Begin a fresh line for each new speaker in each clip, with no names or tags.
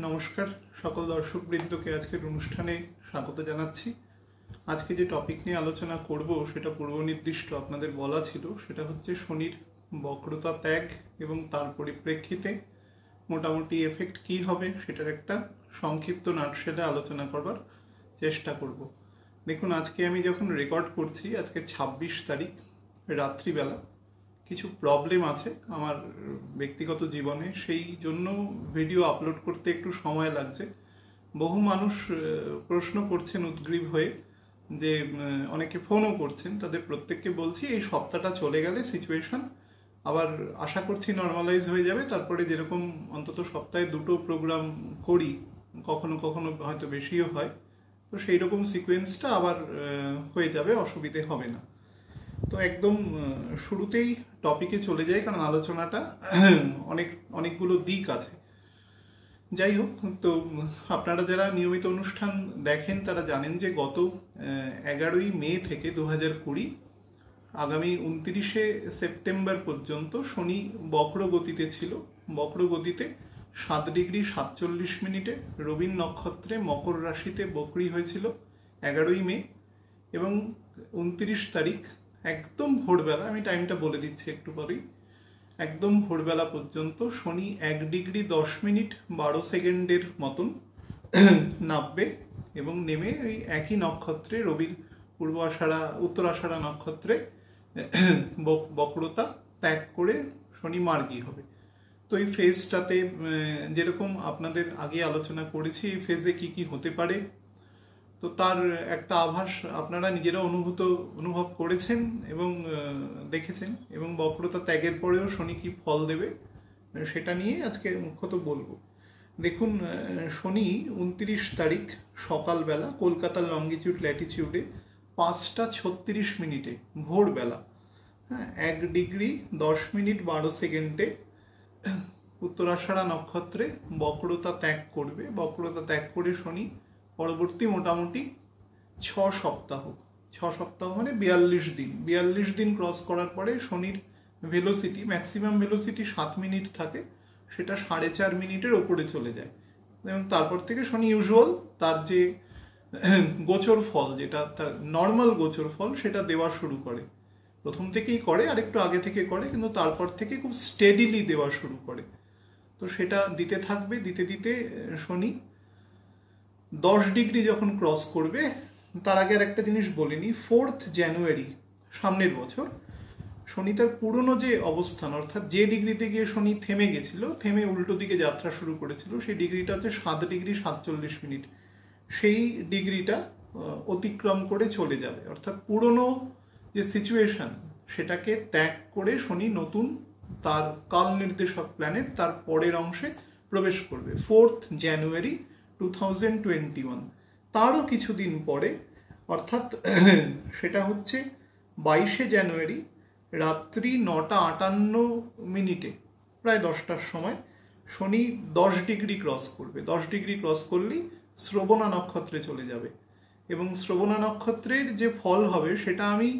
নমস্কার সকল দর্শকবৃন্দকে আজকের অনুষ্ঠানে স্বাগত জানাচ্ছি। আজকে যে টপিক নিয়ে আলোচনা করব সেটা পূর্বনির্দিষ্ট আপনাদের বলা ছিল, সেটা হচ্ছে শনির বক্রতা ত্যাগ এবং তার পরিপ্রেক্ষিতে মোটামুটি এফেক্ট কি হবে সেটার একটা সংক্ষিপ্ত নাটশেলে আলোচনা করবার চেষ্টা করব। দেখুন, আজকে আমি যখন রেকর্ড করছি, আজকে 26 তারিখ রাত্রিবেলা কিছু প্রবলেম আছে আমার ব্যক্তিগত জীবনে, সেই জন্য ভিডিও আপলোড করতে একটু সময় লাগছে। বহু মানুষ প্রশ্ন করছেন উদ্গ্রীব হয়ে, যে অনেকে ফোনও করছেন, তাদের প্রত্যেককে বলছি এই সপ্তাহটা চলে গেলে সিচুয়েশন আবার আশা করছি নর্মালাইজ হয়ে যাবে। তারপরে যেরকম অন্তত সপ্তাহে 2টো প্রোগ্রাম করি, কখনো কখনো হয়তো বেশিও হয়, তো সেই রকম সিকোয়েন্সটা আবার হয়ে যাবে, অসুবিধে হবে না। তো একদম শুরুতেই টপিকে চলে যাই, কারণ আলোচনাটা অনেকগুলো দিক আছে। যাই হোক, তো আপনারা যারা নিয়মিত অনুষ্ঠান দেখেন তারা জানেন যে গত 11ই মে থেকে 2020 আগামী 29শে সেপ্টেম্বর পর্যন্ত শনি বক্রগতিতে ছিল। বক্রগতিতে 7 ডিগ্রি 47 মিনিটে রবীন নক্ষত্রে মকর রাশিতে বক্রি হয়েছিল 11ই মে, এবং 29 তারিখ একদম ভোরবেলা, আমি টাইমটা বলে দিচ্ছি একটু পরেই, একদম ভোরবেলা পর্যন্ত শনি 1 ডিগ্রি 10 মিনিট 12 সেকেন্ডের মতন নামবে এবং নেমে ওই একই নক্ষত্রে রবির পূর্ব আষাঢ়া উত্তর আষাঢ়া নক্ষত্রে বক্রতা ত্যাগ করে শনি মার্গী হবে। তো এই ফেজটাতে যেরকম আপনাদের আগে আলোচনা করেছি, এই ফেজে কি কি হতে পারে, তো তার একটা আভাস আপনারা নিজেরা অনুভব করেছেন এবং দেখেছেন, এবং বক্রতা ত্যাগের পরেও শনি কি ফল দেবে সেটা নিয়ে আজকে মুখ্যত বলবো। দেখুন, শনি 29 তারিখ সকালবেলা কলকাতার লঙ্গিটিউড ল্যাটিটিউডে 5টা 36 মিনিটে ভোরবেলা, 1 ডিগ্রি 10 মিনিট 12 সেকেন্ডে উত্তরাষাঢ়া নক্ষত্রে বক্রতা ত্যাগ করবে। বক্রতা ত্যাগ করে শনি পরবর্তী মোটামুটি 6 সপ্তাহ মানে 42 দিন ক্রস করার পরে শনির ভেলোসিটি, ম্যাক্সিমাম ভেলোসিটি 7 মিনিট থাকে, সেটা 4.5 মিনিটের ওপরে চলে যায়। এবং তারপর থেকে শনি ইউজুয়াল তার যে গোচর ফল, যেটা তার নর্মাল গোচর ফল, সেটা দেওয়া শুরু করে। প্রথম থেকেই করে, আরেকটু আগে থেকে করে, কিন্তু তারপর থেকে খুব স্টেডিলি দেওয়া শুরু করে। তো সেটা দিতে থাকবে, দিতে দিতে শনি 10 ডিগ্রি যখন ক্রস করবে, তার আগে আর একটা জিনিস বলিনি, 4 জানুয়ারি সামনের বছর শনি তার পুরনো যে অবস্থান, অর্থাৎ যে ডিগ্রিতে গিয়ে শনি থেমে গেছিল, থেমে উল্টো দিকে যাত্রা শুরু করেছিল, সেই ডিগ্রিটা হচ্ছে 7 ডিগ্রি 47 মিনিট। সেই ডিগ্রিটা অতিক্রম করে চলে যাবে, অর্থাৎ পুরনো যে সিচুয়েশন সেটাকে ত্যাগ করে শনি নতুন তার কাল নির্দেশক প্ল্যানেট তার পরের অংশে প্রবেশ করবে 4 জানুয়ারি 2021। তারও কিছুদিন পরে, অর্থাৎ সেটা হচ্ছে 22শে জানুয়ারি রাত্রি 9টা 58 মিনিটে, প্রায় 10টার সময় শনি 10 ডিগ্রি ক্রস করবে। 10 ডিগ্রি ক্রস করলেই শ্রবণা নক্ষত্রে চলে যাবে, এবং শ্রবণা নক্ষত্রের যে ফল হবে সেটা আমি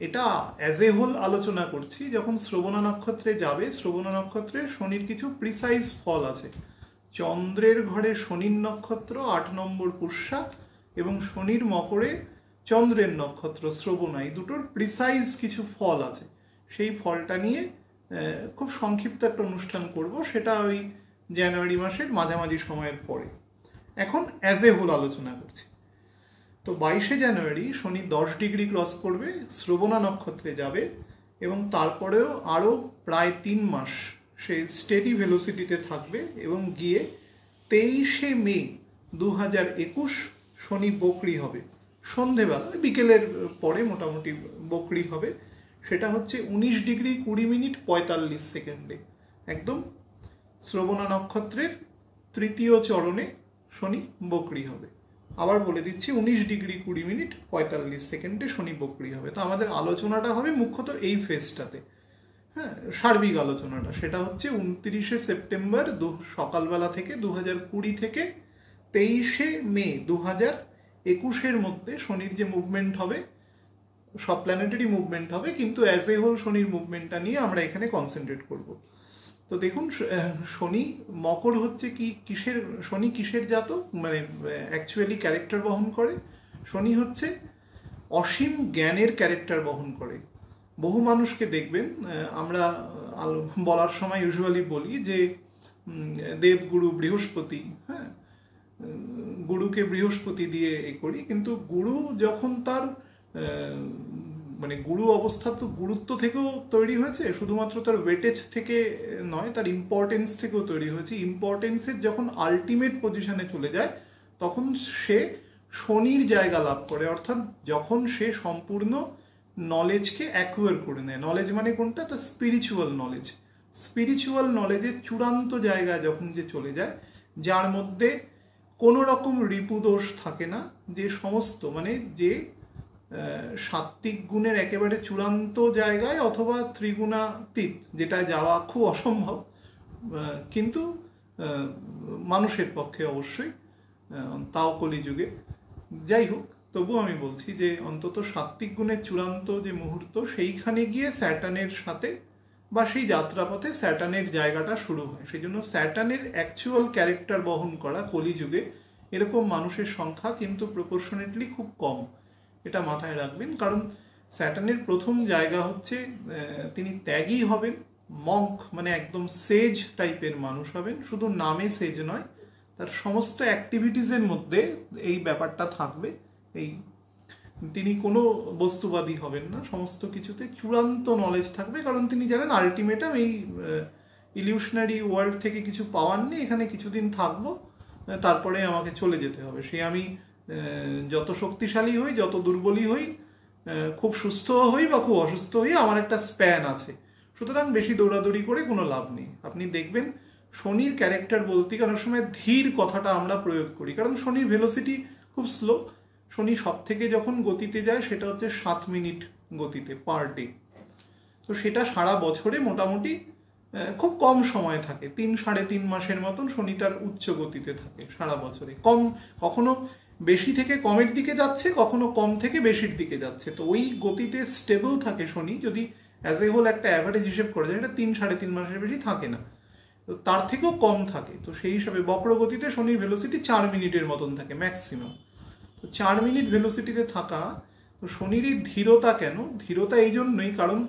এটা অ্যাজ এ হোল আলোচনা করছি। যখন শ্রবণা নক্ষত্রে যাবে, শ্রবণা নক্ষত্রে শনির কিছু প্রিসাইজ ফল আছে। চন্দ্রের ঘরে শনির নক্ষত্র 8 নম্বর পুষ্যা, এবং শনির মকরে চন্দ্রের নক্ষত্র শ্রবণা, এই দুটোর প্রিসাইজ কিছু ফল আছে। সেই ফলটা নিয়ে খুব সংক্ষিপ্ত একটা অনুষ্ঠান করব, সেটা ওই জানুয়ারি মাসের মাঝামাঝি সময়ের পরে। এখন অ্যাজ এ হোল আলোচনা করছি। তো 22শে জানুয়ারি শনি 10 ডিগ্রি ক্রস করবে, শ্রবণা নক্ষত্রে যাবে, এবং তারপরেও আরও প্রায় 3 মাস সে স্টেডি ভেলোসিটিতে থাকবে, এবং গিয়ে 23শে মে 2021 শনি বক্রি হবে সন্ধেবেলা, বিকেলের পরে মোটামুটি বক্রি হবে। সেটা হচ্ছে 19 ডিগ্রি 20 মিনিট 45 সেকেন্ডে, একদম শ্রবণা নক্ষত্রের তৃতীয় চরণে শনি বক্রি হবে। আবার বলে দিচ্ছি, 19 ডিগ্রি 20 মিনিট 45 সেকেন্ডে শনি বক্রি হবে। তো আমাদের আলোচনাটা হবে মুখ্যত এই ফেজটাতে, সার্বিক আলোচনাটা সেটা হচ্ছে 29শে সেপ্টেম্বর সকালবেলা থেকে 2020 থেকে 23শে মে 2021 মধ্যে শনির যে মুভমেন্ট হবে, সব প্ল্যানেটারি মুভমেন্ট হবে, কিন্তু অ্যাজ এ হোল শনির মুভমেন্টটা নিয়ে আমরা এখানে কনসেন্ট্রেট করব। তো দেখুন শনি মকর হচ্ছে কি কিসের, শনি কিসের জাতক, মানে অ্যাকচুয়ালি ক্যারেক্টার বহন করে। শনি হচ্ছে অসীম জ্ঞানের ক্যারেক্টার বহন করে। বহু মানুষকে দেখবেন, আমরা বলার সময় ইউজুয়ালি বলি যে দেবগুরু বৃহস্পতি, হ্যাঁ, গুরুকে বৃহস্পতি দিয়ে করি, কিন্তু গুরু যখন তার মানে গুরু অবস্থা তো গুরুত্ব থেকেও তৈরি হয়েছে, শুধুমাত্র তার ওয়েটেজ থেকে নয়, তার ইম্পর্টেন্স থেকেও তৈরি হয়েছে। ইম্পর্টেন্সের যখন আলটিমেট পজিশনে চলে যায় তখন সে শনির জায়গা লাভ করে, অর্থাৎ যখন সে সম্পূর্ণ নলেজকে অ্যাকুয়ার করে নেয়। নলেজ মানে কোনটা? The spiritual knowledge. স্পিরিচুয়াল নলেজের চূড়ান্ত জায়গায় যখন যে চলে যায়, যার মধ্যে কোনো রকম রিপুদোষ থাকে না, যে সমস্ত মানে যে সাত্ত্বিক গুণের একেবারে চূড়ান্ত জায়গায়, অথবা ত্রিগুণাতীত, যেটা যাওয়া খুব অসম্ভব কিন্তু মানুষের পক্ষে অবশ্যই, তাও কলিযুগে। যাই হোক, তবু আমি বলছি যে অন্তত সাত্ত্বিক গুণের চূড়ান্ত যে মুহূর্ত, সেইখানে গিয়ে স্যাটার্নের সাথে বা সেই যাত্রাপথে স্যাটার্নের জায়গাটা শুরু হয়। সেই জন্য স্যাটার্নের অ্যাকচুয়াল ক্যারেক্টার বহন করা কলিযুগে এরকম মানুষের সংখ্যা কিন্তু প্রপোর্শনেটলি খুব কম, এটা মাথায় রাখবেন। কারণ স্যাটার্নের প্রথম জায়গা হচ্ছে তিনি ত্যাগী হবেন, মঙ্ক মানে একদম সেজ টাইপের মানুষ হবেন। শুধু নামে সেজ নয়, তার সমস্ত অ্যাক্টিভিটিসের মধ্যে এই ব্যাপারটা থাকবে। এই তিনি কোনো বস্তুবাদী হবেন না, সমস্ত কিছুতে চূড়ান্ত নলেজ থাকবে, কারণ তিনি জানেন আলটিমেটাম এই ইলিউশনারি ওয়ার্ল্ড থেকে কিছু পাওয়ার নেই, এখানে কিছুদিন থাকবো, তারপরে আমাকে চলে যেতে হবে। সে আমি যত শক্তিশালী হই, যত দুর্বলই হই, খুব সুস্থ হই বা খুব অসুস্থ হই, আমার একটা স্প্যান আছে। সুতরাং বেশি দৌড়াদৌড়ি করে কোনো লাভ নেই। আপনি দেখবেন শনির ক্যারেক্টার বলতে অনেক সময় ধীর কথাটা আমরা প্রয়োগ করি, কারণ শনির ভেলোসিটি খুব স্লো। শনি সব থেকে যখন গতিতে যায় সেটা হচ্ছে 7 মিনিট গতিতে পার ডে। তো সেটা সারা বছরে মোটামুটি খুব কম সময় থাকে, 3-3.5 মাসের মতন শনি তার উচ্চ গতিতে থাকে সারা বছরে। কম, কখনো বেশি থেকে কমের দিকে যাচ্ছে, কখনো কম থেকে বেশির দিকে যাচ্ছে। তো ওই গতিতে স্টেবল থাকে শনি, যদি অ্যাজ এ হোল একটা অ্যাভারেজ হিসেব করা যায়, এটা 3-3.5 মাসের বেশি থাকে না, তো তার থেকেও কম থাকে। তো সেই হিসাবে বক্রগতিতে শনির ভেলোসিটি 4 মিনিটের মতন থাকে ম্যাক্সিমাম। তো 4 মিনিট ভেলোসিটিতে থাকা, তো শনির এই ধীরতা কেন? ধীরতা এই জন্যই কারণ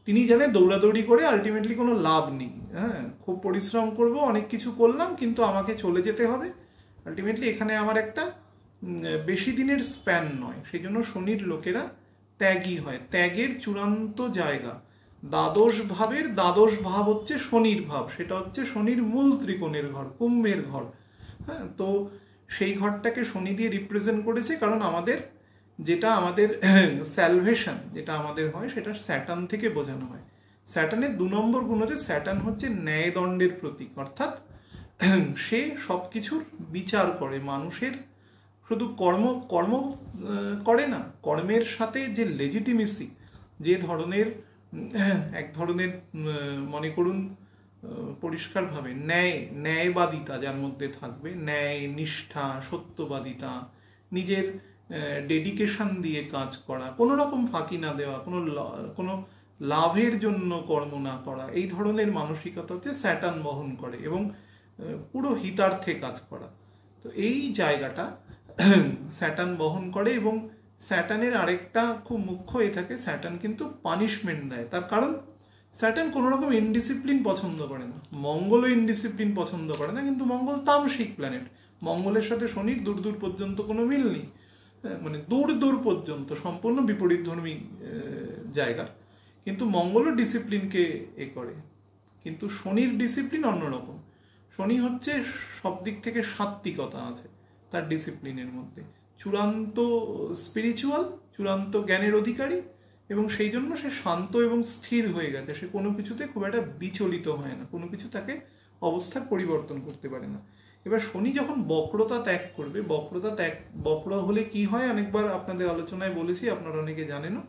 তিনি জানে দৌড়াদৌড়ি করে আলটিমেটলি কোনো লাভ নেই। হ্যাঁ, খুব পরিশ্রম করব, অনেক কিছু করলাম, কিন্তু আমাকে চলে যেতে হবে। আলটিমেটলি এখানে আমার একটা বেশি দিনের স্প্যান নয়। সেই জন্য শনির লোকেরা ত্যাগী হয়। ত্যাগের চূড়ান্ত জায়গা দ্বাদশ ভাবের দ্বাদশ ভাব হচ্ছে শনির ভাব, সেটা হচ্ছে শনির মূল ত্রিকোণের ঘর, কুম্ভের ঘর। হ্যাঁ, তো সেই ঘরটাকে শনি দিয়ে রিপ্রেজেন্ট করেছে, কারণ আমাদের যেটা আমাদের স্যালভেশন যেটা আমাদের হয়, সেটা স্যাটার্ন থেকে বোঝানো হয়। স্যাটার্নের 2 নম্বর গুণ হচ্ছে স্যাটার্ন হচ্ছে ন্যায়দণ্ডের প্রতীক, অর্থাৎ সে সব কিছুর বিচার করে। মানুষের শুধু কর্ম করে না, কর্মের সাথে যে লেজিটিমেসি, যে ধরনের এক ধরনের মনে করুন পরিষ্কারভাবে ন্যায়বাদিতা যার মধ্যে থাকবে, ন্যায়, নিষ্ঠা, সত্যবাদিতা, নিজের ডেডিকেশন দিয়ে কাজ করা, কোনো রকম ফাঁকি না দেওয়া, কোনো লাভের জন্য কর্ম না করা, এই ধরনের মানসিকতা হচ্ছে স্যাটার্ন বহন করে, এবং পুরো হিতার্থে কাজ করা। তো এই জায়গাটা স্যাটার্ন বহন করে। এবং স্যাটার্নের আরেকটা খুব মুখ্য থাকে, স্যাটার্ন কিন্তু পানিশমেন্ট দেয়। তার কারণ স্যাটার্ন কোনো রকম ইনডিসিপ্লিন পছন্দ করে না, মঙ্গলও ইনডিসিপ্লিন পছন্দ করে না, কিন্তু মঙ্গল তামসিক প্ল্যানেট। মঙ্গলের সাথে শনির দূর দূর পর্যন্ত কোনো মিল নেই, মানে দূর দূর পর্যন্ত সম্পূর্ণ বিপরীতধর্মী জায়গা, কিন্তু মঙ্গলও ডিসিপ্লিনকে করে। কিন্তু শনির ডিসিপ্লিন অন্যরকম। শনি হচ্ছে সব দিক থেকে সাত্ত্বিকতা আছে তার ডিসিপ্লিনের মধ্যে, চূড়ান্ত স্পিরিচুয়াল, চূড়ান্ত জ্ঞানের অধিকারী, এবং সেই জন্য সে শান্ত এবং স্থির হয়ে গেছে। সে কোনো কিছুতে খুব একটা বিচলিত হয় না, কোনো কিছু তাকে অবস্থার পরিবর্তন করতে পারে না। এবার শনি যখন বক্রতা ত্যাগ করবে, বক্র হলে কি হয় অনেকবার আপনাদের আলোচনায় বলেছি, আপনারা অনেকে জানেনও,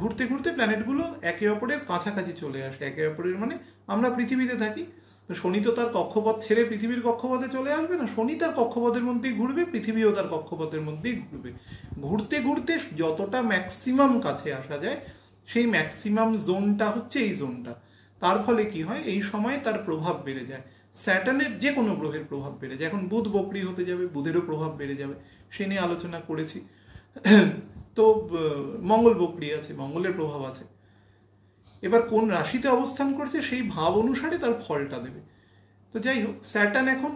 ঘুরতে ঘুরতে প্ল্যানেটগুলো একে অপরের কাছাকাছি চলে আসে। একে অপরের মানে আমরা পৃথিবীতে থাকি, তো শনি তো তার কক্ষপথ ছেড়ে পৃথিবীর কক্ষপথে চলে আসবে না, শনি তার কক্ষপথের মধ্যেই ঘুরবে, পৃথিবীও তার কক্ষপথের মধ্যেই ঘুরবে। ঘুরতে ঘুরতে যতটা ম্যাক্সিমাম কাছে আসা যায়, সেই ম্যাক্সিমাম জোনটা হচ্ছে এই জোনটা। তার ফলে কি হয়, এই সময় তার প্রভাব বেড়ে যায়, স্যাটার্নের যে কোনো গ্রহের প্রভাব বেড়ে যায়। এখন বুধ বকরি হতে যাবে, বুধেরও প্রভাব বেড়ে যাবে, সে নিয়ে আলোচনা করেছি। তো মঙ্গল বকরি আছে, মঙ্গলের প্রভাব আছে। এবার কোন রাশিতে অবস্থান করছে সেই ভাব অনুসারে তার ফলটা দেবে। তো যাই হোক, স্যাটার্ন এখন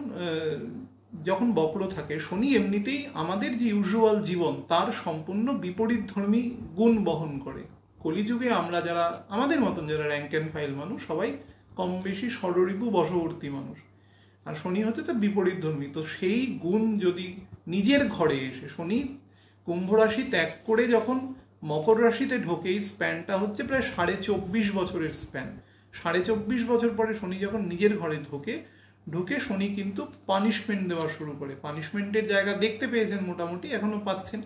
যখন বক্র থাকে, শনি এমনিতেই আমাদের যে ইউজুয়াল জীবন তার সম্পূর্ণ বিপরীতধর্মী গুণ বহন করে। কলিযুগে আমরা যারা আমাদের মতন যারা র্যাঙ্ক অ্যান্ড ফাইল মানুষ, সবাই কম বেশি ষড়রিপু বশবর্তী মানুষ, আর শনি হচ্ছে তার বিপরীতধর্মী। তো সেই গুণ যদি নিজের ঘরে এসে, শনি কুম্ভ রাশি ত্যাগ করে যখন মকর রাশিতে ঢোকে, এই স্প্যানটা হচ্ছে প্রায় 24.5 বছরের স্প্যান। 24.5 বছর পরে শনি যখন নিজের ঘরে ঢুকে শনি কিন্তু পানিশমেন্ট দেওয়া শুরু করে। পানিশমেন্টের জায়গা দেখতে পেয়েছেন মোটামুটি, এখনো পাচ্ছেন,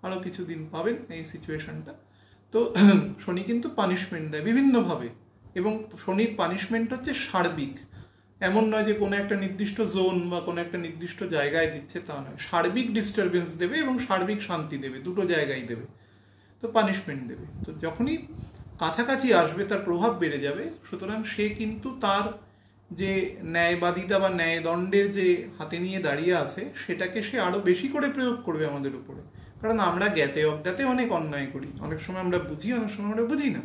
আরও কিছুদিন পাবেন এই সিচুয়েশনটা। তো শনি কিন্তু পানিশমেন্ট দেয় বিভিন্নভাবে, এবং শনির পানিশমেন্ট হচ্ছে সার্বিক, এমন নয় যে কোনো একটা নির্দিষ্ট জোন বা কোনো একটা নির্দিষ্ট জায়গায় দিচ্ছে, তা নয়। সার্বিক ডিস্টারবেন্স দেবে এবং সার্বিক শান্তি দেবে, দুটো জায়গায় দেবে, তো পানিশমেন্ট দেবে। তো যখনই কাছাকাছি আসবে তার প্রভাব বেড়ে যাবে। সুতরাং সে কিন্তু তার যে ন্যায়বাদিতা বা ন্যায়দণ্ডের যে হাতে নিয়ে দাঁড়িয়ে আছে, সেটাকে সে আরও বেশি করে প্রয়োগ করবে আমাদের উপরে। কারণ আমরা জ্ঞাতে অজ্ঞাতে অনেক অন্যায় করি, অনেক সময় আমরা বুঝি, অনেক সময় আমরা বুঝি না।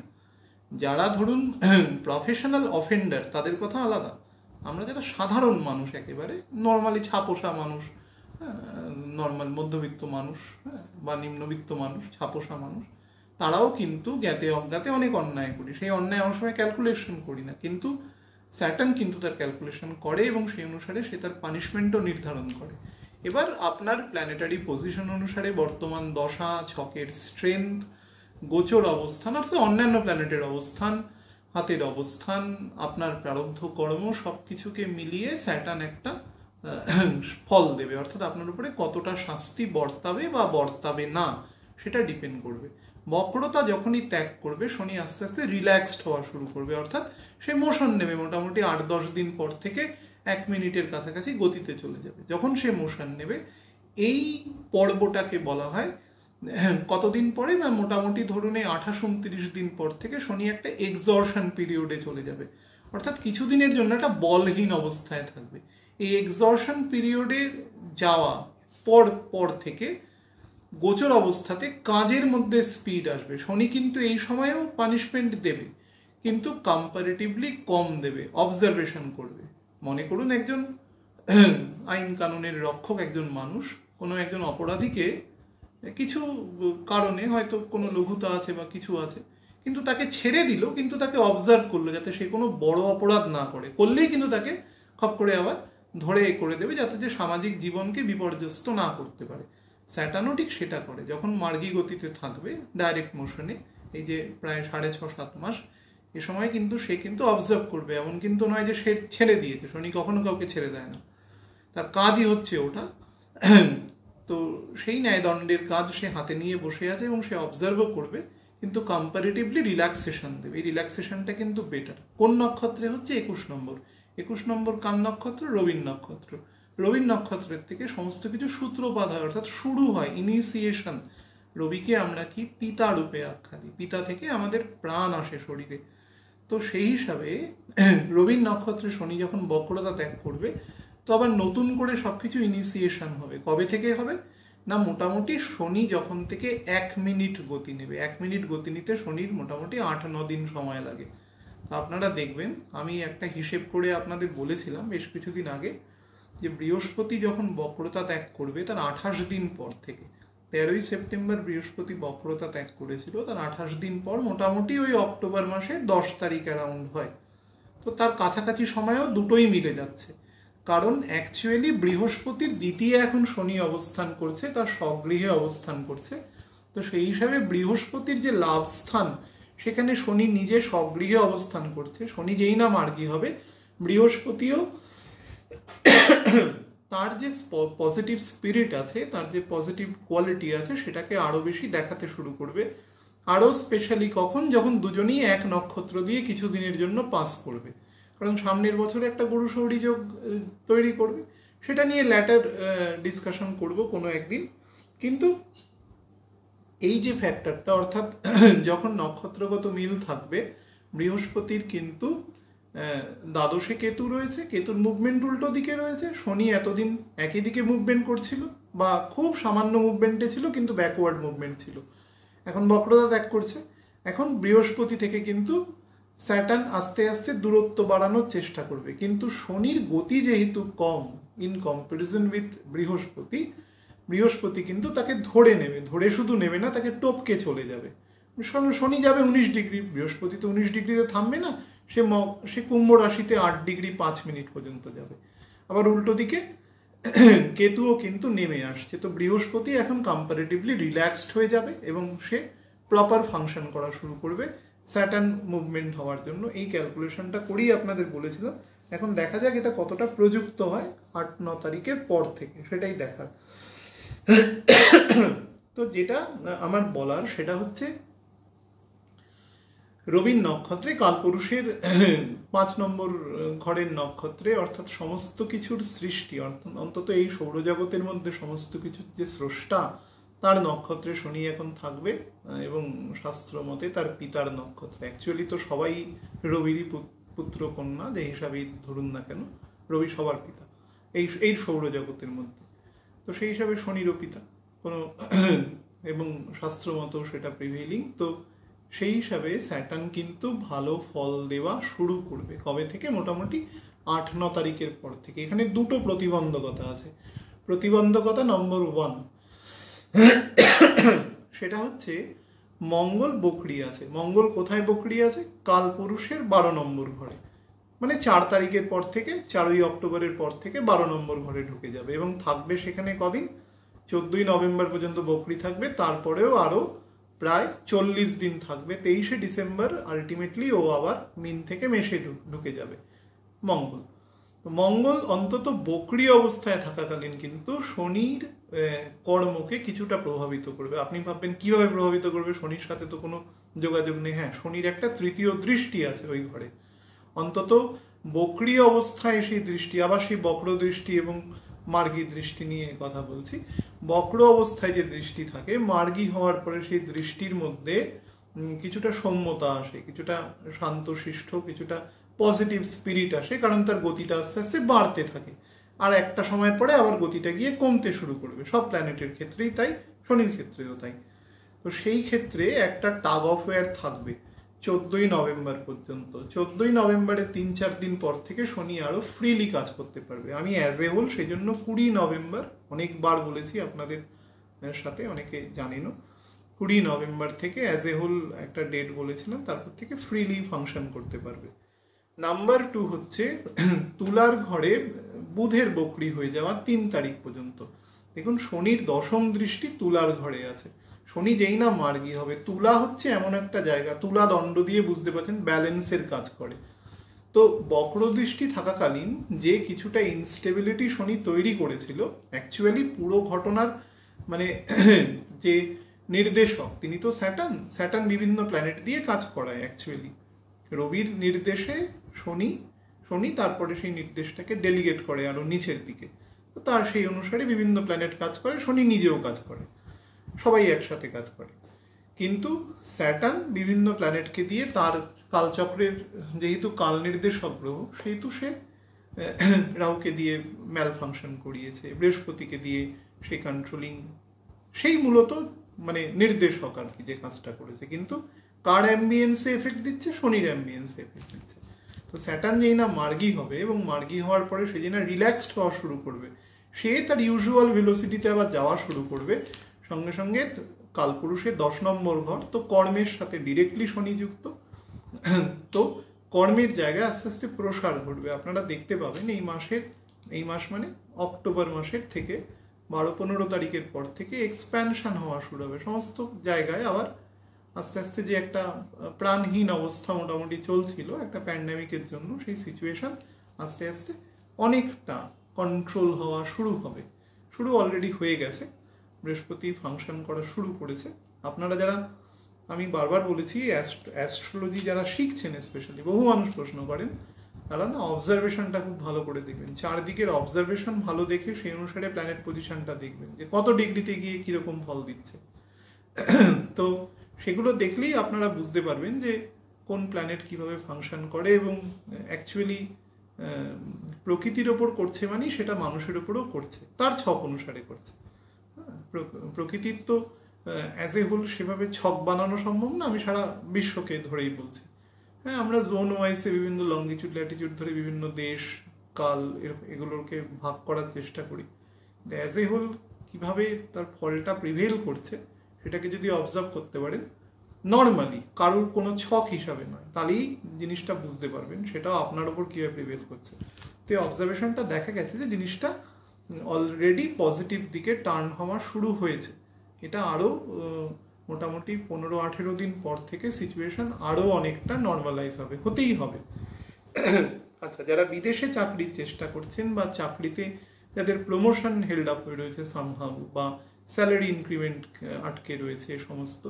যারা ধরুন প্রফেশনাল অফেন্ডার তাদের কথা আলাদা, আমরা যারা সাধারণ মানুষ, একেবারে নর্মালি ছাপোষা মানুষ, নর্মাল মধ্যবিত্ত মানুষ বা নিম্নবিত্ত মানুষ, ছাপোষা মানুষ, তারাও কিন্তু জ্ঞাতে অজ্ঞাতে অনেক অন্যায় করি। সেই অন্যায় অনেক সময় ক্যালকুলেশন করি না, কিন্তু স্যাটার্ন কিন্তু তার ক্যালকুলেশন করে এবং সেই অনুসারে সে তার পানিশমেন্টও নির্ধারণ করে। এবার আপনার প্ল্যানেটারি পজিশন অনুসারে বর্তমান দশা, ছকের স্ট্রেংথ, গোচর অবস্থান, অর্থাৎ অন্যান্য প্ল্যানেটের অবস্থান, হাতের অবস্থান, আপনার প্রারব্ধ কর্ম, সব কিছুকে মিলিয়ে স্যাটার্ন একটা ফল দেবে। অর্থাৎ আপনার উপরে কতটা শাস্তি বর্তাবে বা বর্তাবে না সেটা ডিপেন্ড করবে। বক্রতা যখনই ত্যাগ করবে, শনি আস্তে আস্তে রিল্যাক্সড হওয়া শুরু করবে, অর্থাৎ সে মোশন নেবে। মোটামুটি 8-10 দিন পর থেকে 1 মিনিটের কাছাকাছি গতিতে চলে যাবে। যখন সে মোশন নেবে, এই পর্বটাকে বলা হয় কতদিন পরে, না মোটামুটি ধরুন 28-29 দিন পর থেকে শনি একটা এক্সর্শন পিরিয়ডে চলে যাবে, অর্থাৎ কিছুদিনের জন্য একটা বলহীন অবস্থায় থাকবে। এই এক্সর্শন পিরিয়ডে যাওয়া পর থেকে গোচর অবস্থাতে কাজের মধ্যে স্পিড আসবে। শনি কিন্তু এই সময়েও পানিশমেন্ট দেবে, কিন্তু কম্পারেটিভলি কম দেবে, অবজারভেশন করবে। মনে করুন একজন আইন কানুনের রক্ষক একজন মানুষ কোনো একজন অপরাধীকে কিছু কারণে, হয়তো কোনো লঘুতা আছে বা কিছু আছে, কিন্তু তাকে ছেড়ে দিল, কিন্তু তাকে অবজার্ভ করলো যাতে সে কোনো বড় অপরাধ না করে, করলেই কিন্তু তাকে খপ করে আবার ধরে করে দেবে, যাতে যে সামাজিক জীবনকে বিপর্যস্ত না করতে পারে। স্যাটার্নও ঠিক সেটা করে। যখন মার্গী গতিতে থাকবে ডাইরেক্ট মোশনে, এই যে প্রায় 6.5-7 মাস, এ সময় কিন্তু সে কিন্তু অবজার্ভ করবে। এমন কিন্তু নয় যে সে ছেড়ে দিয়েছে, শনি কখনো কাউকে ছেড়ে দেয় না, তার কাজই হচ্ছে ওটা। তো সেই ন্যায়দণ্ডের কাজ সে হাতে নিয়ে বসে আছে এবং সে অবজার্ভও করবে, কিন্তু কম্পারেটিভলি রিল্যাক্সেশন দেবে। এই রিল্যাক্সেশনটা কিন্তু বেটার। কোন নক্ষত্রে হচ্ছে? 21 নম্বর। 21 নম্বর কার নক্ষত্র? রবির নক্ষত্র। রবির নক্ষত্রের থেকে সমস্ত কিছু সূত্রপাত হয়, অর্থাৎ শুরু হয়, ইনিশিয়েশন। রবিকে আমরা কি পিতা রূপে আখ্যা দিই, পিতা থেকে আমাদের প্রাণ আসে শরীরে। তো সেই হিসাবে রবির নক্ষত্রে শনি যখন বক্রতা ত্যাগ করবে, তো আবার নতুন করে সবকিছু ইনিশিয়েশন হবে। কবে থেকে হবে? না মোটামুটি শনি যখন থেকে 1 মিনিট গতি নেবে। 1 মিনিট গতি নিতে শনির মোটামুটি 8-9 দিন সময় লাগে। তো আপনারা দেখবেন, আমি একটা হিসেব করে আপনাদের বলেছিলাম বেশ কিছুদিন আগে, যে বৃহস্পতি যখন বক্রতা ত্যাগ করবে তার 28 দিন পর থেকে, 13ই সেপ্টেম্বর বৃহস্পতি বক্রতা ত্যাগ করেছিল, তার 28 দিন পর মোটামুটি ওই অক্টোবর মাসে 10 তারিখ অ্যারাউন্ড হয়। তো তার কাছাকাছি সময়ও দুটোই মিলে যাচ্ছে, কারণ অ্যাকচুয়ালি বৃহস্পতির দ্বিতীয় এখন শনি অবস্থান করছে, তার স্বগৃহে অবস্থান করছে। তো সেই হিসাবে বৃহস্পতির যে লাভ স্থান, সেখানে শনি নিজে স্বগৃহে অবস্থান করছে। শনি যেই না মার্গী হবে, বৃহস্পতিও তার যে পজিটিভ স্পিরিট আছে, তার যে পজিটিভ কোয়ালিটি আছে, সেটাকে আরও বেশি দেখাতে শুরু করবে। আরও স্পেশালি কখন? যখন দুজনেই এক নক্ষত্র দিয়ে কিছুদিনের জন্য পাস করবে, কারণ সামনের বছরে একটা গুরু শৌরী যোগ তৈরি করবে। সেটা নিয়ে ল্যাটার ডিসকাশন করব কোনো একদিন। কিন্তু এই যে ফ্যাক্টরটা, অর্থাৎ যখন নক্ষত্রগত মিল থাকবে, বৃহস্পতির কিন্তু দ্বাদশে কেতু রয়েছে, কেতুর মুভমেন্ট উল্টো দিকে রয়েছে। শনি এতদিন একই দিকে মুভমেন্ট করছিল বা খুব সামান্য মুভমেন্টে ছিল, কিন্তু ব্যাকওয়ার্ড মুভমেন্ট ছিল, এখন বক্রতা ত্যাগ করছে। এখন বৃহস্পতি থেকে কিন্তু স্যাটার্ন আস্তে আস্তে দূরত্ব বাড়ানোর চেষ্টা করবে, কিন্তু শনির গতি যেহেতু কম ইন কম্পারিজন উইথ বৃহস্পতি কিন্তু তাকে ধরে নেবে, ধরে শুধু নেবে না, তাকে টপকে চলে যাবে। শনি যাবে 19 ডিগ্রি, বৃহস্পতি তো 19 ডিগ্রিতে থামবে না, সে কুম্ভ রাশিতে 8 ডিগ্রি 5 মিনিট পর্যন্ত যাবে। আবার উল্টো দিকে কেতুও কিন্তু নেমে আসছে, তো বৃহস্পতি এখন কম্পারেটিভলি রিল্যাক্সড হয়ে যাবে এবং সে প্রপার ফাংশন করা শুরু করবে স্যাটার্ন মুভমেন্ট হওয়ার জন্য। এই ক্যালকুলেশনটা করেই আপনাদের বলেছিলাম। এখন দেখা যাক এটা কতটা প্রযুক্ত হয় 8-9 তারিখের পর থেকে, সেটাই দেখার। তো যেটা আমার বলার সেটা হচ্ছে, রবির নক্ষত্রে কালপুরুষের 5 নম্বর ঘরের নক্ষত্রে, অর্থাৎ সমস্ত কিছুর সৃষ্টি, অন্তত এই সৌরজগতের মধ্যে সমস্ত কিছুর যে স্রষ্টা, তার নক্ষত্রে শনি এখন থাকবে এবং শাস্ত্র মতে তার পিতার নক্ষত্রে। অ্যাকচুয়ালি তো সবাই রবিরই পুত্র কন্যা, যে হিসাবেই ধরুন না কেন, রবি সবার পিতা এই সৌরজগতের মধ্যে। তো সেই হিসাবে শনিরও পিতা কোনো, এবং শাস্ত্র মতো সেটা প্রিভেইলিং। তো সেই হিসাবে স্যাটার্ন কিন্তু ভালো ফল দেওয়া শুরু করবে কবে থেকে? মোটামুটি 8-9 তারিখের পর থেকে। এখানে দুটো প্রতিবন্ধকতা আছে। প্রতিবন্ধকতা নম্বর 1 সেটা হচ্ছে মঙ্গল বকরি আছে। মঙ্গল কোথায় বকরি আছে? কালপুরুষের 12 নম্বর ঘরে, মানে 4 তারিখের পর থেকে, 4ই অক্টোবরের পর থেকে 12 নম্বর ঘরে ঢুকে যাবে এবং থাকবে সেখানে কদিন? 14ই নভেম্বর পর্যন্ত বকরি থাকবে, তারপরেও আরও প্রায় 40 দিন থাকবে। 23শে ডিসেম্বর আলটিমেটলি ও আবার মিন থেকে মেষে ঢুকে যাবে মঙ্গল। মঙ্গল অন্তত বকরি অবস্থায় থাকাকালীন কিন্তু শনির কর্মকে কিছুটা প্রভাবিত করবে। আপনি ভাববেন কিভাবে প্রভাবিত করবে? শনির সাথে তো কোনো যোগাযোগ নেই। হ্যাঁ, শনির একটা তৃতীয় দৃষ্টি আছে ওই ঘরে, অন্তত বকরি অবস্থায় সেই দৃষ্টি, আবার সেই বক্র দৃষ্টি এবং মার্গী দৃষ্টি নিয়ে কথা বলছি। বক্র অবস্থায় যে দৃষ্টি থাকে, মার্গী হওয়ার পরে সেই দৃষ্টির মধ্যে কিছুটা সৌম্যতা আসে, কিছুটা শান্তশিষ্ট, কিছুটা পজিটিভ স্পিরিট আসে, কারণ তার গতিটা আস্তে আস্তে বাড়তে থাকে। আর একটা সময় পরে আবার গতিটা গিয়ে কমতে শুরু করবে। সব প্ল্যানেটের ক্ষেত্রেই তাই, শনির ক্ষেত্রেও তাই। তো সেই ক্ষেত্রে একটা টাগ অফ ওয়ার থাকবে 14ই নভেম্বর পর্যন্ত। 14ই নভেম্বরের 3-4 দিন পর থেকে শনি আরও ফ্রিলি কাজ করতে পারবে। আমি অ্যাজ এ হোল সেই জন্য 20 নভেম্বর অনেকবার বলেছি আপনাদের সাথে, অনেকে জানেনও, 20 নভেম্বর থেকে অ্যাজ এ হোল একটা ডেট বলেছিলাম, তারপর থেকে ফ্রিলি ফাংশন করতে পারবে। নাম্বার 2 হচ্ছে তুলার ঘরে বুধের বকরি হয়ে যাওয়া 3 তারিখ পর্যন্ত। দেখুন, শনির 10ম দৃষ্টি তুলার ঘরে আছে। শনি যেই না মার্গী হবে, তুলা হচ্ছে এমন একটা জায়গা, তুলা দণ্ড দিয়ে বুঝতে পারছেন ব্যালেন্সের কাজ করে। তো বক্রদৃষ্টি থাকাকালীন যে কিছুটা ইনস্টেবিলিটি শনি তৈরি করেছিল, অ্যাকচুয়ালি পুরো ঘটনার মানে যে নির্দেশক তিনি তো স্যাটার্ন বিভিন্ন প্ল্যানেট দিয়ে কাজ করায়। অ্যাকচুয়ালি রবির নির্দেশে শনি তারপরে সেই নির্দেশটাকে ডেলিগেট করে আরো নিচের দিকে, তো তার সেই অনুসারে বিভিন্ন প্ল্যানেট কাজ করে, শনি নিজেও কাজ করে, সবাই একসাথে কাজ করে। কিন্তু স্যাটার্ন বিভিন্ন প্ল্যানেটকে দিয়ে তার কালচক্রের, যেহেতু কাল নির্দেশক গ্রহ, সেহেতু সে রাহুকে দিয়ে ম্যাল ফাংশন করিয়েছে, বৃহস্পতিকে দিয়ে সেই কন্ট্রোলিং, সেই মূলত মানে নির্দেশক আর কি যে কাজটা করেছে। কিন্তু কার অ্যাম্বিয়েন্সে এফেক্ট দিচ্ছে? শনির অ্যাম্বিয়েন্সে এফেক্ট দিচ্ছে। তো স্যাটার্ন যেই না মার্গী হবে এবং মার্গী হওয়ার পরে সে যেই না রিল্যাক্সড হওয়া শুরু করবে, সে তার ইউজুয়াল ভেলোসিটিতে আবার যাওয়া শুরু করবে। সঙ্গে সঙ্গে কালপুরুষের 10 নম্বর ঘর, তো কর্মের সাথে ডিরেক্টলি শনি যুক্ত, তো কর্মের জায়গায় আস্তে আস্তে প্রসার ঘটবে। আপনারা দেখতে পাবেন এই মাস মানে অক্টোবর মাসের থেকে 12-15 তারিখের পর থেকে এক্সপ্যানশন হওয়া শুরু হবে সমস্ত জায়গায়। আবার আস্তে আস্তে যে একটা প্রাণহীন অবস্থা মোটামুটি চলছিল একটা প্যান্ডেমিকের জন্য, সেই সিচুয়েশন আস্তে আস্তে অনেকটা কন্ট্রোল হওয়া শুরু অলরেডি হয়ে গেছে। বৃহস্পতি ফাংশন করা শুরু করেছে। আপনারা যারা, আমি বারবার বলেছি, অ্যাস্ট্রোলজি যারা শিখছেন, স্পেশালি বহু মানুষ প্রশ্ন করেন, তারা না অবজারভেশনটা খুব ভালো করে দেখবেন। চারদিকের অবজারভেশন ভালো দেখে সেই অনুসারে প্ল্যানেট পজিশনটা দেখবেন যে কত ডিগ্রিতে গিয়ে কীরকম ফল দিচ্ছে। তো সেগুলো দেখলেই আপনারা বুঝতে পারবেন যে কোন প্ল্যানেট কিভাবে ফাংশন করে এবং অ্যাকচুয়ালি প্রকৃতির ওপর করছে মানে সেটা মানুষের ওপরও করছে, তার ছক অনুসারে করছে। প্রকৃতির তো অ্যাজ এ হোল সেভাবে ছক বানানো সম্ভব না, আমি সারা বিশ্বকে ধরেই বলছি। হ্যাঁ, আমরা জোন ওয়াইসে বিভিন্ন লঙ্গিটিউড ল্যাটিটিউড ধরে বিভিন্ন দেশ কাল এগুলোকে ভাগ করার চেষ্টা করি। অ্যাজ এ হোল কীভাবে তার ফলটা প্রিভেল করছে সেটাকে যদি অবজার্ভ করতে পারেন, নর্মালি কারোর কোনো ছক হিসাবে নয়, তাহলেই জিনিসটা বুঝতে পারবেন সেটাও আপনার ওপর কীভাবে প্রিভেল করছে। তো এই অবজারভেশনটা দেখা গেছে যে জিনিসটা অলরেডি পজিটিভ দিকে টার্ন হওয়া শুরু হয়েছে। এটা আরও মোটামুটি 15-18 দিন পর থেকে সিচুয়েশন আরও অনেকটা নর্মালাইজ হবে, হতেই হবে। আচ্ছা, যারা বিদেশে চাকরির চেষ্টা করছেন বা চাকরিতে যাদের প্রমোশন হেল্ড আপ হয়ে রয়েছে সামহাউ বা স্যালারি ইনক্রিমেন্ট আটকে রয়েছে, সমস্ত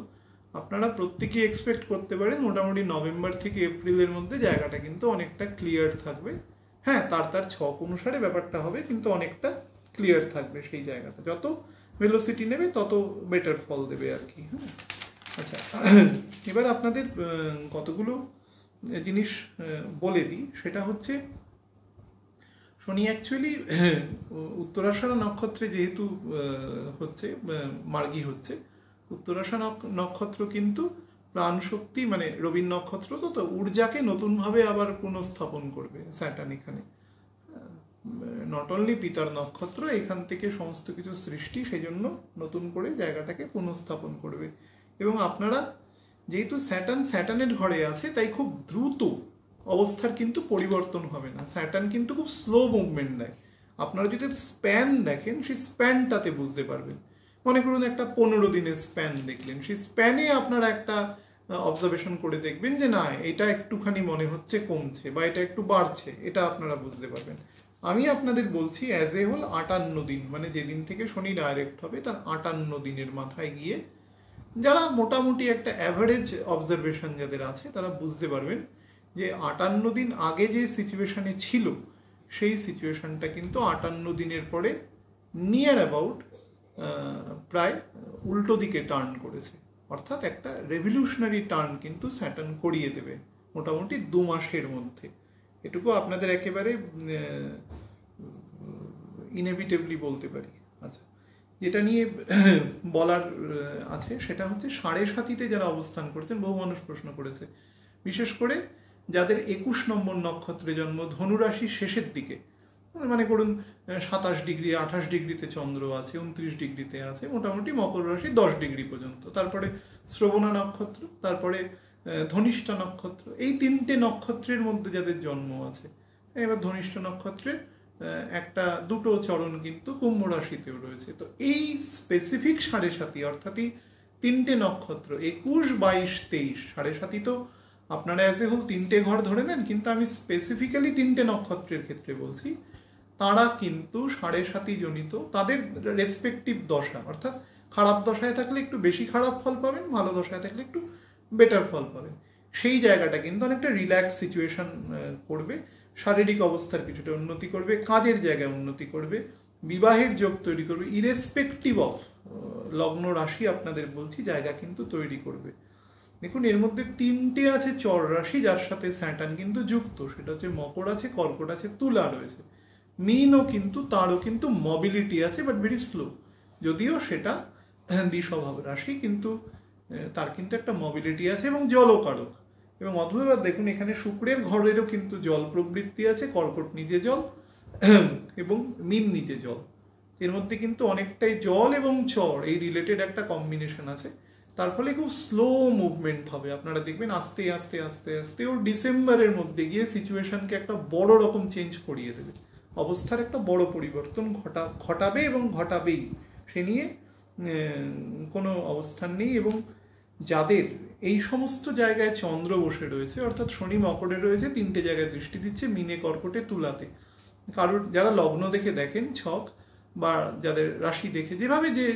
আপনারা প্রত্যেকেই এক্সপেক্ট করতে পারেন মোটামুটি নভেম্বর থেকে এপ্রিলের মধ্যে জায়গাটা কিন্তু অনেকটা ক্লিয়ার থাকবে। হ্যাঁ, তার ছক অনুসারে ব্যাপারটা হবে, কিন্তু অনেকটা ক্লিয়ার থাকবে সেই জায়গাটা। যত ভেলোসিটি নেবে তত বেটার ফল দেবে আর কি। হ্যাঁ, আচ্ছা, এবার আপনাদের কতগুলো জিনিস বলে দিই। সেটা হচ্ছে শনি অ্যাকচুয়ালি উত্তরাষাঢ়া নক্ষত্রে যেহেতু হচ্ছে মার্গী হচ্ছে, উত্তরাষাঢ়া নক্ষত্র কিন্তু প্রাণশক্তি মানে রবির নক্ষত্র, তো ঊর্জাকে নতুনভাবে আবার পুনঃস্থাপন করবে স্যাটার্ন এখানে। নট অনলি পিতার নক্ষত্র, এখান থেকে সমস্ত কিছু সৃষ্টি, সেই জন্য নতুন করে জায়গাটাকে পুনঃস্থাপন করবে। এবং আপনারা যেহেতু স্যাটার্নের ঘরে আছে, তাই খুব দ্রুত অবস্থার কিন্তু পরিবর্তন হবে না। স্যাটার্ন কিন্তু খুব স্লো মুভমেন্ট দেয়। আপনারা যদি স্প্যান দেখেন, সেই স্প্যানটাতে বুঝতে পারবেন। মনে করুন একটা 15 দিনের স্প্যান দেখলেন, সেই স্প্যানে আপনারা একটা অবজারভেশন করে দেখবেন যে না, এটা একটুখানি মনে হচ্ছে কমছে বা এটা একটু বাড়ছে, এটা আপনারা বুঝতে পারবেন। আমি আপনাদের বলছি অ্যাজ এ হোল 58 দিন, মানে যেদিন থেকে শনি ডাইরেক্ট হবে তার 58 দিনের মাথায় গিয়ে যারা মোটামুটি একটা অ্যাভারেজ অবজারভেশন যাদের আছে, তারা বুঝতে পারবেন যে 58 দিন আগে যে সিচুয়েশনে ছিল সেই সিচুয়েশনটা কিন্তু 58 দিনের পরে নিয়ার অ্যাবাউট প্রায় উল্টো দিকে টার্ন করেছে। অর্থাৎ একটা রেভলিউশনারি টার্ন কিন্তু স্যাটার্ন করিয়ে দেবে মোটামুটি 2 মাসের মধ্যে। এটুকু আপনাদের একেবারে ইনএভিটেবলি বলতে পারি। আচ্ছা, যেটা নিয়ে বলার আছে সেটা হচ্ছে 7.5 যারা অবস্থান করছেন, বহু মানুষ প্রশ্ন করেছে, বিশেষ করে যাদের 21 নম্বর নক্ষত্রে জন্ম, ধনুরাশির শেষের দিকে, মানে করুন 27 ডিগ্রি 28 ডিগ্রিতে চন্দ্র আছে, 29 ডিগ্রিতে আছে, মোটামুটি মকর রাশি 10 ডিগ্রি পর্যন্ত, তারপরে শ্রবণা নক্ষত্র, তারপরে ধনিষ্ঠা নক্ষত্র, এই 3টে নক্ষত্রের মধ্যে যাদের জন্ম আছে। এবার ধনিষ্ঠা নক্ষত্রের দুটো চরণ কিন্তু কুম্ভ রাশিতেও রয়েছে। তো এই স্পেসিফিক 7.5 অর্থাৎ এই 3টে নক্ষত্র 21, 22, 23, 7.5 তো আপনারা অ্যাজ এ হোল 3টে ঘর ধরে নেন, কিন্তু আমি স্পেসিফিক্যালি 3টে নক্ষত্রের ক্ষেত্রে বলছি। তারা কিন্তু 7.5 জনিত তাদের রেসপেক্টিভ দশা, অর্থাৎ খারাপ দশায় থাকলে একটু বেশি খারাপ ফল পাবেন, ভালো দশায় থাকলে একটু বেটার ফল পাবেন। সেই জায়গাটা কিন্তু অনেকটা রিল্যাক্স সিচুয়েশন করবে, শারীরিক অবস্থার কিছুটা উন্নতি করবে, কাজের জায়গায় উন্নতি করবে, বিবাহের যোগ তৈরি করবে, ইরেসপেক্টিভ অফ লগ্ন রাশি আপনাদের বলছি, জায়গা কিন্তু তৈরি করবে। দেখুন, এর মধ্যে 3টে আছে চর রাশি যার সাথে স্যাটার্ন কিন্তু যুক্ত, সেটা হচ্ছে মকর আছে, কর্কট আছে, তুলা রয়েছে। মিনও কিন্তু, তারও কিন্তু মোবিলিটি আছে, বাট ভেরি স্লো, যদিও সেটা দ্বিস্বভাব রাশি, কিন্তু তার কিন্তু একটা মোবিলিটি আছে এবং জলকারক। এবং অদ্ভুত দেখুন, এখানে শুক্রের ঘরেরও কিন্তু জল প্রবৃত্তি আছে, কর্কট নিজে জল এবং মিন নিজে জল, এর মধ্যে কিন্তু অনেকটাই জল এবং চর এই রিলেটেড একটা কম্বিনেশন আছে। তার ফলে খুব স্লো মুভমেন্ট হবে, আপনারা দেখবেন আস্তে আস্তে আস্তে আস্তে ওর ডিসেম্বরের মধ্যে গিয়ে সিচুয়েশনকে একটা বড় রকম চেঞ্জ করিয়ে দেবে, অবস্থার একটা বড় পরিবর্তন ঘটাবে এবং ঘটাবেই, সে নিয়ে কোনো অবস্থান নেই। এবং যাদের এই সমস্ত জায়গায় চন্দ্র বসে রয়েছে, অর্থাৎ শনি মকরে রয়েছে, 3টে জায়গায় দৃষ্টি দিচ্ছে, মিনে, কর্কটে, তুলাতে, কারোর যারা লগ্ন দেখে দেখেন ছক বা যাদের রাশি দেখে যেভাবে যে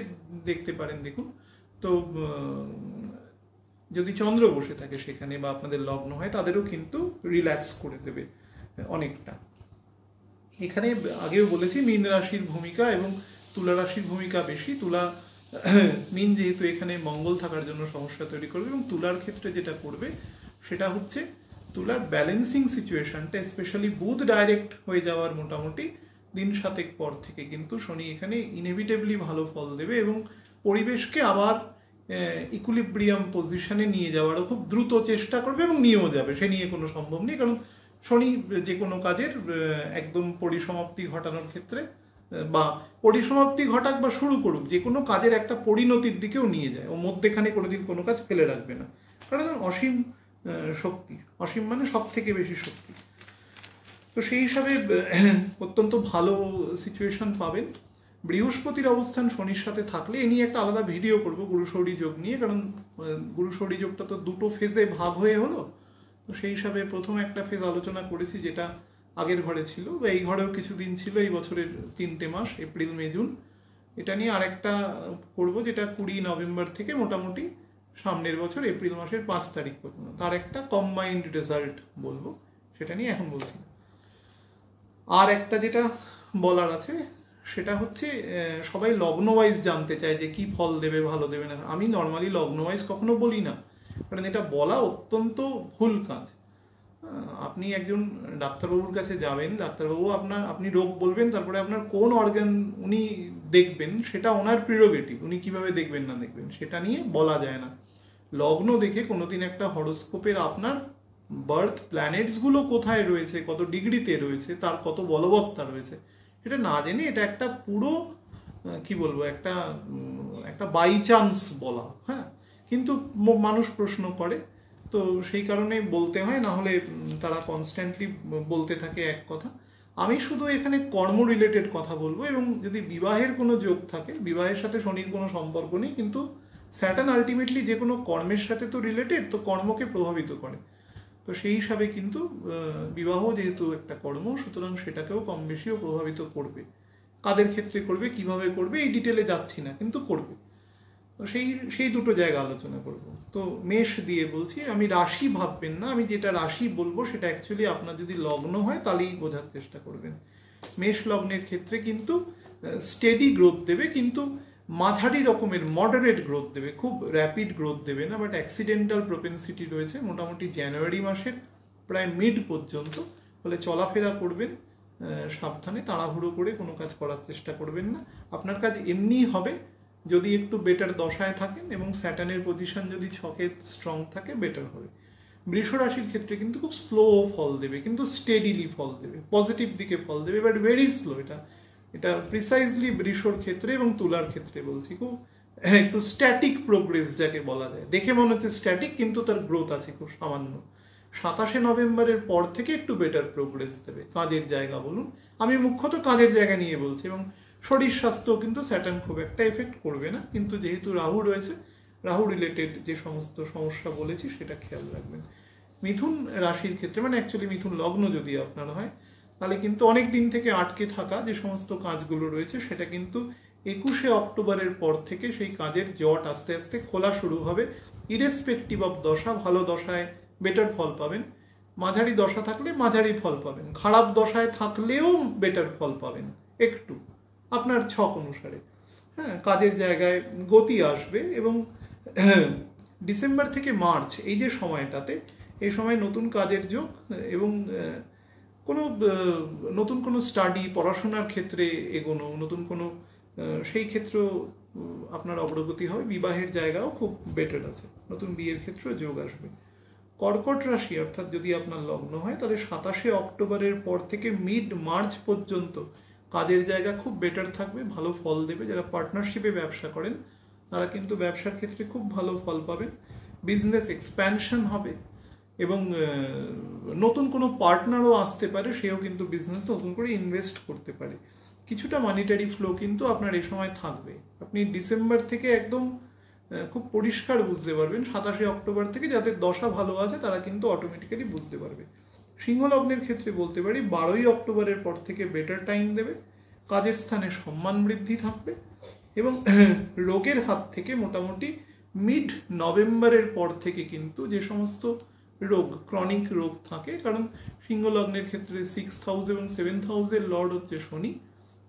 দেখতে পারেন দেখুন, তো যদি চন্দ্র বসে থাকে সেখানে বা আপনাদের লগ্ন হয়, তাদেরও কিন্তু রিল্যাক্স করে দেবে অনেকটা। এখানে আগেও বলেছি মীন রাশির ভূমিকা এবং তুলা রাশির ভূমিকা বেশি। মীন যেহেতু এখানে মঙ্গল থাকার জন্য সমস্যা তৈরি করবে, এবং তুলার ক্ষেত্রে যেটা করবে সেটা হচ্ছে তুলার ব্যালেন্সিং সিচুয়েশনটা, স্পেশালি বুধ ডাইরেক্ট হয়ে যাওয়ার মোটামুটি দিন 7 পর থেকে কিন্তু শনি এখানে ইনএভিটেবলি ভালো ফল দেবে এবং পরিবেশকে আবার ইকুইলিব্রিয়াম পজিশনে নিয়ে যাওয়ারও খুব দ্রুত চেষ্টা করবে এবং নিয়েও যাবে, সে নিয়ে কোনো সম্ভব নেই। কারণ শনি যে কোনো কাজের একদম পরিসমাপ্তি ঘটানোর ক্ষেত্রে, বা পরিসমাপ্তি ঘটাক বা শুরু করুক, যে কোনো কাজের একটা পরিণতির দিকেও নিয়ে যায়, ও মধ্যেখানে কোনোদিন কোনো কাজ ফেলে রাখবে না, কারণ অসীম শক্তি, অসীম মানে সব থেকে বেশি শক্তি। তো সেই হিসাবে অত্যন্ত ভালো সিচুয়েশন পাবেন। বৃহস্পতির অবস্থান শনির সাথে থাকলে এ নিয়ে একটা আলাদা ভিডিও করব গুরুশৌরী যোগ নিয়ে, কারণ গুরুশৌরী যোগটা তো দুটো ফেজে ভাগ হয়ে হলো। তো সেই হিসাবে প্রথম একটা ফেজ আলোচনা করেছি যেটা আগের ঘরে ছিল, বা এই ঘরেও কিছুদিন ছিল, এই বছরের 3টে মাস এপ্রিল মে জুন। এটা নিয়ে আরেকটা করব যেটা 20 নভেম্বর থেকে মোটামুটি সামনের বছর এপ্রিল মাসের 5 তারিখ পর্যন্ত, তার একটা কম্বাইন্ড রেজাল্ট বলবো, সেটা নিয়ে এখন বলছি না। আর একটা যেটা বলার আছে সেটা হচ্ছে সবাই লগ্ন ওয়াইজ জানতে চায় যে কি ফল দেবে, ভালো দেবে না। আমি নর্মালি লগ্ন ওয়াইজ কখনো বলি না, কারণ এটা বলা অত্যন্ত ভুল কাজ। আপনি একজন ডাক্তারবাবুর কাছে যাবেন, ডাক্তারবাবু আপনি রোগ বলবেন, তারপরে আপনার কোন অর্গান উনি দেখবেন সেটা ওনার প্রিরোগেটিভ, উনি কিভাবে দেখবেন না দেখবেন সেটা নিয়ে বলা যায় না। লগ্ন দেখে কোনোদিন একটা হরোস্কোপের আপনার বার্থ প্ল্যানেটসগুলো কোথায় রয়েছে, কত ডিগ্রিতে রয়েছে, তার কত বলবত্তা রয়েছে, এটা না জেনে এটা একটা পুরো কি বলবো একটা বাই চান্স বলা। হ্যাঁ, কিন্তু মানুষ প্রশ্ন করে, তো সেই কারণে বলতে হয়, না হলে তারা কনস্ট্যান্টলি বলতে থাকে এক কথা। আমি শুধু এখানে কর্ম রিলেটেড কথা বলবো, এবং যদি বিবাহের কোনো যোগ থাকে, বিবাহের সাথে শনির কোনো সম্পর্ক নেই, কিন্তু স্যাটার্ন আলটিমেটলি যে কোনো কর্মের সাথে তো রিলেটেড, তো কর্মকে প্রভাবিত করে। তো সেই হিসাবে কিন্তু বিবাহ যেহেতু একটা কর্ম, সুতরাং সেটাকেও কম বেশিও প্রভাবিত করবে। কাদের ক্ষেত্রে করবে, কিভাবে করবে, এই ডিটেলে যাচ্ছি না, কিন্তু করবে। তো সেই দুটো জায়গা আলোচনা করব। তো মেষ দিয়ে বলছি, আমি রাশি ভাববেন না, আমি যেটা রাশি বলবো সেটা অ্যাকচুয়ালি আপনার যদি লগ্ন হয় তাহলেই বোঝার চেষ্টা করবেন। মেষ লগ্নের ক্ষেত্রে কিন্তু স্টেডি গ্রোথ দেবে, কিন্তু মাঝারি রকমের মডারেট গ্রোথ দেবে, খুব র্যাপিড গ্রোথ দেবে না, বাট অ্যাক্সিডেন্টাল প্রোপেন্সিটি রয়েছে মোটামুটি জানুয়ারি মাসের প্রায় মিড পর্যন্ত। ফলে চলাফেরা করবেন সাবধানে, তাড়াহুড়ো করে কোনো কাজ করার চেষ্টা করবেন না। আপনার কাজ এমনিই হবে যদি একটু বেটার দশায় থাকেন, এবং স্যাটার্নের পজিশন যদি ছকে স্ট্রং থাকে বেটার হবে। বৃষ রাশির ক্ষেত্রে কিন্তু খুব স্লো ফল দেবে, কিন্তু স্টেডিলি ফল দেবে, পজিটিভ দিকে ফল দেবে, বাট ভেরি স্লো। এটা প্রিসাইজলি বৃষর ক্ষেত্রে এবং তুলার ক্ষেত্রে বলছি, খুব একটু স্ট্যাটিক প্রোগ্রেস যাকে বলা যায়। দেখে মনে হচ্ছে স্ট্যাটিক, কিন্তু তার গ্রোথ আছে খুব সামান্য। 27 নভেম্বরের পর থেকে একটু বেটার প্রোগ্রেস দেবে, কাজের জায়গা বলুন, আমি মুখ্যত কাজের জায়গা নিয়ে বলছি। এবং শরীর স্বাস্থ্য কিন্তু স্যাটার্ন খুব একটা এফেক্ট করবে না, কিন্তু যেহেতু রাহু রয়েছে, রাহু রিলেটেড যে সমস্ত সমস্যা বলেছি সেটা খেয়াল রাখবেন। মিথুন রাশির ক্ষেত্রে, মানে অ্যাকচুয়ালি মিথুন লগ্ন যদি আপনার হয়, তাহলে কিন্তু অনেক দিন থেকে আটকে থাকা যে সমস্ত কাজগুলো রয়েছে সেটা কিন্তু 21শে অক্টোবরের পর থেকে সেই কাজের জট আস্তে আস্তে খোলা শুরু হবে। ইরেসপেক্টিভ অফ দশা, ভালো দশায় বেটার ফল পাবেন, মাঝারি দশা থাকলে মাঝারি ফল পাবেন, খারাপ দশায় থাকলেও বেটার ফল পাবেন একটু আপনার ছক অনুসারে। হ্যাঁ, কাজের জায়গায় গতি আসবে। এবং ডিসেম্বর থেকে মার্চ এই যে সময়টাতে, এই সময় নতুন কাজের যোগ, এবং নতুন কোনো স্টাডি, পড়াশোনার ক্ষেত্রে এগোনো, নতুন কোনো সেই ক্ষেত্রেও আপনার অগ্রগতি হবে। বিবাহের জায়গাও খুব বেটার আছে, নতুন বিয়ের ক্ষেত্রেও যোগ আসবে। কর্কট রাশি অর্থাৎ যদি আপনার লগ্ন হয়, তাহলে 27শে অক্টোবরের পর থেকে মিড মার্চ পর্যন্ত কাজের জায়গা খুব বেটার থাকবে, ভালো ফল দেবে। যারা পার্টনারশিপে ব্যবসা করেন তারা কিন্তু ব্যবসার ক্ষেত্রে খুব ভালো ফল পাবেন। বিজনেস এক্সপ্যানশন হবে, এবং নতুন কোনো পার্টনারও আসতে পারে, সেও কিন্তু বিজনেস নতুন করে ইনভেস্ট করতে পারে। কিছুটা মানিটারি ফ্লো কিন্তু আপনার এই সময় থাকবে। আপনি ডিসেম্বর থেকে একদম খুব পরিষ্কার বুঝতে পারবেন। 27শে অক্টোবর থেকে যাদের দশা ভালো আছে তারা কিন্তু অটোমেটিক্যালি বুঝতে পারবে। সিংহ লগ্নের ক্ষেত্রে বলতে পারি 12ই অক্টোবরের পর থেকে বেটার টাইম দেবে, কাজের স্থানে সম্মান বৃদ্ধি থাকবে, এবং রোগের হাত থেকে মোটামুটি মিড নভেম্বরের পর থেকে কিন্তু যে সমস্ত রোগ, ক্রনিক রোগ থাকে, কারণ সিংহ লগ্নের ক্ষেত্রে 6th হাউস এবং 7th হাউসের লর্ড হচ্ছে শনি,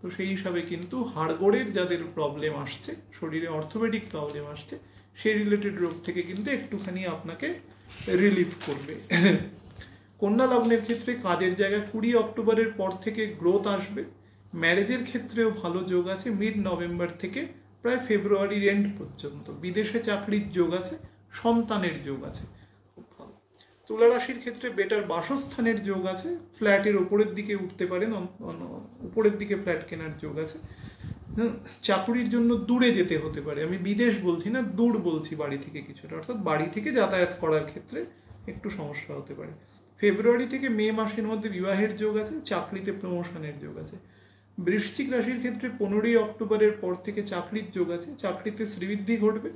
তো সেই হিসাবে কিন্তু হাড়গোড়ের যাদের প্রবলেম আসছে, শরীরে অর্থোপেডিক প্রবলেম আসছে, সেই রিলেটেড রোগ থেকে কিন্তু একটুখানি আপনাকে রিলিফ করবে। কন্যা লগ্নের ক্ষেত্রে কাজের জায়গা 20 অক্টোবরের পর থেকে গ্রোথ আসবে। ম্যারেজের ক্ষেত্রেও ভালো যোগ আছে মিড নভেম্বর থেকে প্রায় ফেব্রুয়ারির এন্ড পর্যন্ত। বিদেশে চাকরির যোগ আছে, সন্তানের যোগ আছে, খুব ভালো। তুলা রাশির ক্ষেত্রে বেটার বাসস্থানের যোগ আছে, ফ্ল্যাটের ওপরের দিকে উঠতে পারেন, উপরের দিকে ফ্ল্যাট কেনার যোগ আছে। চাকুরির জন্য দূরে যেতে হতে পারে, আমি বিদেশ বলছি না, দূর বলছি বাড়ি থেকে কিছুটা, অর্থাৎ বাড়ি থেকে যাতায়াত করার ক্ষেত্রে একটু সমস্যা হতে পারে। ফেব্রুয়ারি থেকে মে মাসের মধ্যে বিবাহের যোগ আছে, চাকরিতে প্রমোশনের যোগ আছে। বৃশ্চিক রাশির ক্ষেত্রে 15 অক্টোবরের পর থেকে চাকরির যোগ আছে, চাকরিতে শ্রীবৃদ্ধি ঘটবে।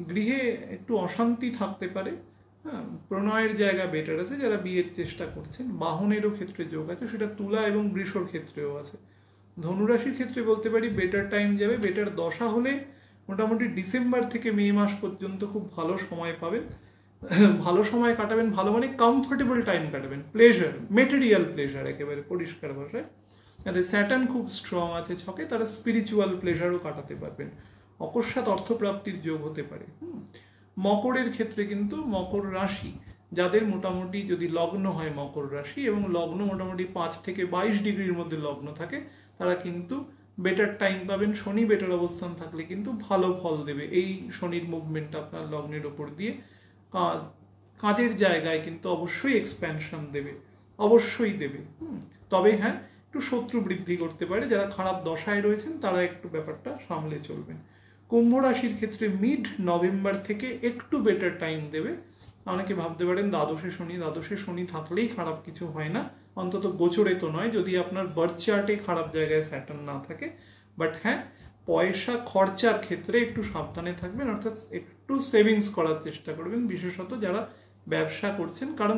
গৃহে একটু অশান্তি থাকতে পারে, হ্যাঁ, প্রণয়ের জায়গা বেটার আছে, যারা বিয়ের চেষ্টা করছেন। বাহনেরও ক্ষেত্রে যোগ আছে, সেটা তুলা এবং বৃষর ক্ষেত্রেও আছে। ধনুরাশির ক্ষেত্রে বলতে পারি বেটার টাইম যাবে, বেটার দশা হলে মোটামুটি ডিসেম্বর থেকে মে মাস পর্যন্ত খুব ভালো সময় পাবেন, ভালো সময় কাটাবেন, ভালো মানে কমফোর্টেবল টাইম কাটাবেন, প্লেজার, মেটেরিয়াল প্লেজার একেবারে পরিষ্কার ভাষায়। যাদের স্যাটার্ন খুব স্ট্রং আছে ছকে, তারা স্পিরিচুয়াল প্লেজারও কাটাতে পারবেন। অকস্মাৎ অর্থপ্রাপ্তির যোগ হতে পারে। মকরের ক্ষেত্রে কিন্তু মকর রাশি যাদের মোটামুটি যদি লগ্ন হয় মকর রাশি এবং লগ্ন মোটামুটি 5 থেকে 22 ডিগ্রির মধ্যে লগ্ন থাকে, তারা কিন্তু বেটার টাইম পাবেন। শনি বেটার অবস্থান থাকলে কিন্তু ভালো ফল দেবে। এই শনির মুভমেন্ট আপনার লগ্নের ওপর দিয়ে কাজের জায়গায় কিন্তু অবশ্যই এক্সপ্যানশন দেবে, অবশ্যই দেবে। তবে হ্যাঁ, একটু শত্রু বৃদ্ধি করতে পারে। যারা খারাপ দশায় রয়েছেন তারা একটু ব্যাপারটা সামলে চলবেন। কুম্ভ রাশির ক্ষেত্রে মিড নভেম্বর থেকে একটু বেটার টাইম দেবে। অনেকে ভাবতে পারেন দ্বাদশে শনি থাকলেই খারাপ কিছু হয় না, অন্তত গোচরে তো নয়, যদি আপনার বার্থ চার্টে খারাপ জায়গায় স্যাটার্ন না থাকে। বাট হ্যাঁ, পয়সা খরচার ক্ষেত্রে একটু সাবধানে থাকবেন, অর্থাৎ একটু সেভিংস করার চেষ্টা করবেন, বিশেষত যারা ব্যবসা করছেন। কারণ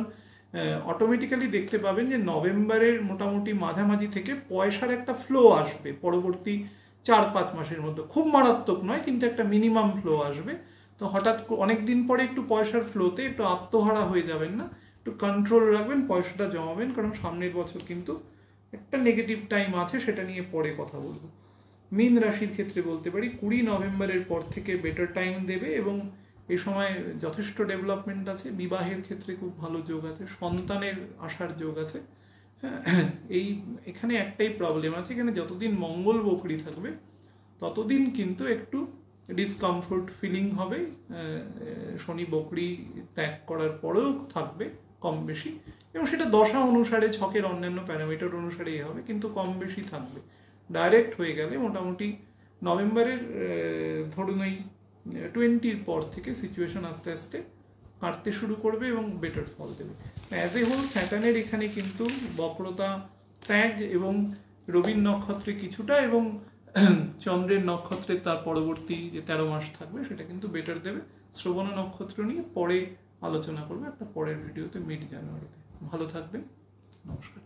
অটোমেটিক্যালি দেখতে পাবেন যে নভেম্বরের মোটামুটি মাঝামাঝি থেকে পয়সার একটা ফ্লো আসবে পরবর্তী 4-5 মাসের মধ্যে। খুব মারাত্মক নয়, কিন্তু একটা মিনিমাম ফ্লো আসবে। তো হঠাৎ অনেক দিন পরে একটু পয়সার ফ্লোতে একটু আত্মহারা হয়ে যাবেন না, একটু কন্ট্রোল রাখবেন, পয়সাটা জমাবেন, কারণ সামনের বছর কিন্তু একটা নেগেটিভ টাইম আছে, সেটা নিয়ে পরে কথা বলবো। মীন রাশির ক্ষেত্রে বলতে পারি 20 নভেম্বরের পর থেকে বেটার টাইম দেবে এবং এই সময় যথেষ্ট ডেভেলপমেন্ট আছে। বিবাহের ক্ষেত্রে খুব ভালো যোগ আছে, সন্তানের আসার যোগ আছে। এখানে একটাই প্রবলেম আছে, এখানে যতদিন মঙ্গল বকরি থাকবে ততদিন কিন্তু একটু ডিসকমফোর্ট ফিলিং হবে। শনি বকরি ত্যাগ করার পরেও থাকবে কম বেশি, এবং সেটা দশা অনুসারে ছকের অন্যান্য প্যারামিটার অনুসারেই হবে, কিন্তু কম বেশি থাকবে। ডাইরেক্ট হয়ে গেলে মোটামুটি নভেম্বরের ধরুন ওই 20 পর থেকে সিচুয়েশন আস্তে আস্তে কাটতে শুরু করবে এবং বেটার ফল দেবে। অ্যাজ এ হোল স্যাটার্নের এখানে কিন্তু বক্রতা ত্যাগ এবং রবির নক্ষত্রে কিছুটা এবং চন্দ্রের নক্ষত্রে তার পরবর্তী যে 13 মাস থাকবে সেটা কিন্তু বেটার দেবে। শ্রবণ নক্ষত্র নিয়ে পরে আলোচনা করবে একটা পরের ভিডিওতে মিড জানুয়ারিতে। ভালো থাকবেন, নমস্কার।